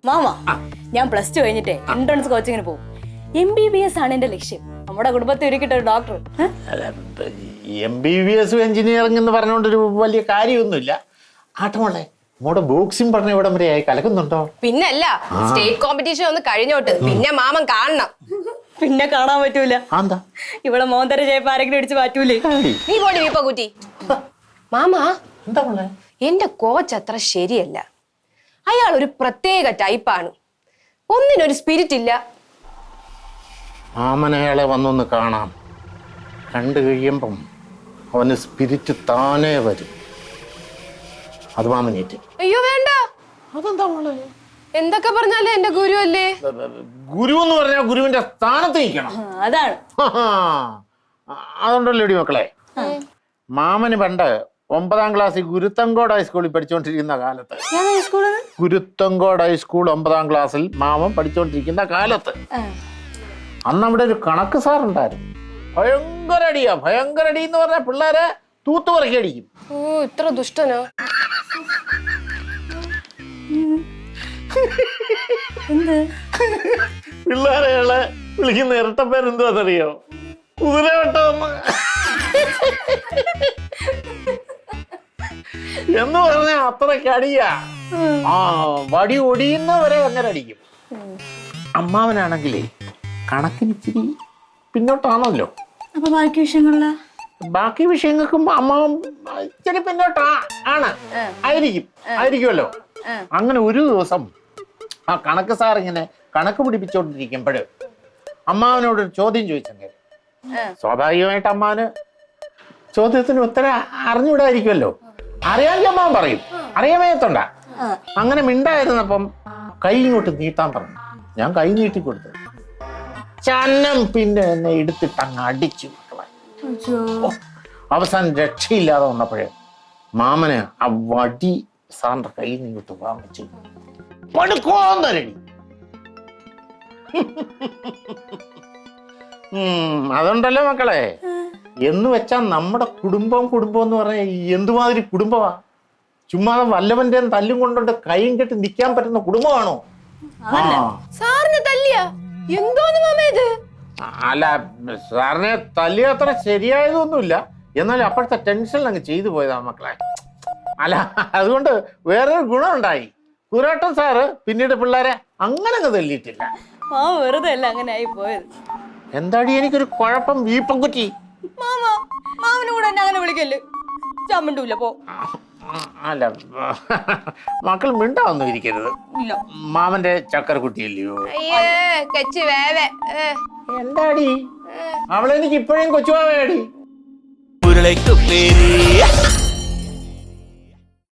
Mama ഞാൻ +2 കഴിഞ്ഞിട്ടേ entrance കോച്ചിങ്ങിന് പോകും. MBBS ആണ് എന്റെ ലക്ഷ്യം. നമ്മുടെ കുടുംബത്തിൽ ഒരുക്കിട്ട ഒരു ഡോക്ടർ. MBBS എഞ്ചിനീയറിംഗ് എന്ന് പറഞ്ഞുകൊണ്ടൊരു വലിയ കാര്യമൊന്നുമില്ല. ആട്ടമോളെ മോടെ ബോക്സിംഗ് പറഞ്ഞ ഇവിടം വരെ ആയി കലക്കുന്നുണ്ടോ? പിന്നല്ല, സ്റ്റേറ്റ് കോമ്പറ്റീഷൻ ഒന്ന് കഴിഞ്ഞോട്ട് പിന്നെ മാമൻ കാണണം. പിന്നെ കാണാൻ പറ്റൂല. ഇവിടെ മോന്തര ജയപ്പ് ആരെങ്കിലും അടിച്ച് മാറ്റൂലേ? നീ പോടി വീപ്പ കുറ്റി. മാമ എന്റെ കോച്ച് അത്ര ശരിയല്ല. അയാൾ ഒരു പ്രത്യേക ടൈപ്പാണ്. ഒന്നിനൊരു സ്പിരിറ്റ് ഇല്ല. മാമനയാളെ വന്നൊന്ന് കാണാം. കണ്ടു കഴിയുമ്പം അവന് സ്പിരിറ്റ് താനേ വരും. അത് മാമനേറ്റ്. അയ്യോ വേണ്ട. അതെന്താ മോളെ? എന്തൊക്കെ പറഞ്ഞാലേ എന്റെ ഗുരു അല്ലേ. ഗുരു എന്ന് പറഞ്ഞാൽ ഗുരുവിന്റെ സ്ഥാനത്ത് നിൽക്കണം. അതാണ്. അതുകൊണ്ടല്ലോ ഇടി മക്കളെ, മാമന് പണ്ട് 9ാം ക്ലാസ്സിൽ ഗുരുത്തങ്കോട് ഹൈസ്കൂളിൽ പഠിച്ചുകൊണ്ടിരിക്കുന്ന കാലത്ത്, ഗുരുത്തങ്കോട് ഹൈസ്കൂൾ 9ാം ക്ലാസ്സിൽ മാമൻ പഠിച്ചുകൊണ്ടിരിക്കുന്ന കാലത്ത് അന്ന് അവിടെ ഒരു കണക്ക് സാറുണ്ടായിരുന്നു. ഭയങ്കര അടിയാ. ഭയങ്കര അടി എന്ന് പറഞ്ഞാൽ പിള്ളേരെ തൂത്തുപറക്കി അടിക്കും. ഓ ഇത്ര ദുഷ്ടനോ? പിള്ളേരെ വിളിക്കുന്ന ഇരട്ടപ്പേരെന്തുവാന്നറിയോ? കുതിരവട്ടമെന്ന്. എന്ന് പറഞ്ഞാൽ അത്രയ്ക്ക് അടിയാ. വടി ഒടിയുന്നവരെ അങ്ങനെ അടിക്കും. അമ്മാവനാണെങ്കിലേ കണക്കിന് ഇച്ചിരി പിന്നോട്ടാണല്ലോ. അപ്പൊ ബാക്കി വിഷയങ്ങൾക്കും അമ്മാവൻ ഇച്ചിരി പിന്നോട്ടാ ആണ്. ആയിരിക്കുമല്ലോ. അങ്ങനെ ഒരു ദിവസം ആ കണക്ക് സാർ ഇങ്ങനെ കണക്ക് പിടിപ്പിച്ചോണ്ടിരിക്കുമ്പോൾ അമ്മാവനോടൊരു ചോദ്യം ചോദിച്ചെങ്കിൽ സ്വാഭാവികമായിട്ട് അമ്മാവന് ചോദ്യത്തിന് ഉത്തരം അറിഞ്ഞുകൂടായിരിക്കുമല്ലോ. അറിയാമെങ്കിൽ അമ്മാവൻ പറയും, അറിയാമേത്തോണ്ട. അങ്ങനെ മിണ്ടായിരുന്നപ്പം കൈ ഇങ്ങോട്ട് നീട്ടാൻ പറഞ്ഞു. ഞാൻ കൈ നീട്ടിക്കൊടുത്തു. ചന്നം പിന്നെ എന്നെ എടുത്തിട്ട് അങ്ങ് അടിച്ചു മക്കളെ. അവസാനം രക്ഷയില്ലാതെ വന്നപ്പോഴേ മാമന് ആ വടി സാറിന്റെ കയ്യിൽ നിന്നിട്ട് വാങ്ങിച്ചു പടുക്കോന്നരടി. അതുണ്ടല്ലോ മക്കളെ, എന്ന് വെച്ചാ നമ്മുടെ കുടുംബം എന്ന് പറഞ്ഞാൽ എന്തുമാതിരി കുടുംബമാ. ചുമ്മാതെ വല്ലവന്റെ തല്ലും കൊണ്ടോണ്ട് കൈയും കെട്ടി നിൽക്കാൻ പറ്റുന്ന കുടുംബമാണോ? സാറിന് തല്ലിയ എന്തോന്ന് മാമേ ഇത്? അല്ല, സാറിനെ തല്ലിയ അത്ര ശരിയായതൊന്നുമില്ല. എന്നാലും അപ്പോഴത്തെ ടെൻഷനിൽ അങ്ങ് ചെയ്തു പോയതാ മക്കളെ. അല്ല, അതുകൊണ്ട് വേറൊരു ഗുണമുണ്ടായി. കുരാട്ടൻ സാറ് പിന്നീട് പിള്ളേരെ അങ്ങനെ അങ്ങ് തല്ലിയിട്ടില്ല. വെറുതെ അല്ല അങ്ങനെ ആയി പോയത്. എന്താടി എനിക്കൊരു കുഴപ്പം? വീപ്പക്കുറ്റി മാമനും കൂടെ എന്നെ അങ്ങനെ വിളിക്കല്ലേ? ചമ്മണ്ടൂല്ല പോ. അല്ല, മക്കൾ മിണ്ടാവൊന്നും ഇരിക്കരുത്. മാമന്റെ ചക്കര കുട്ടിയല്ലയോ? എന്താടി അവളെനിക്ക് ഇപ്പോഴും കൊച്ചുമാവേടി.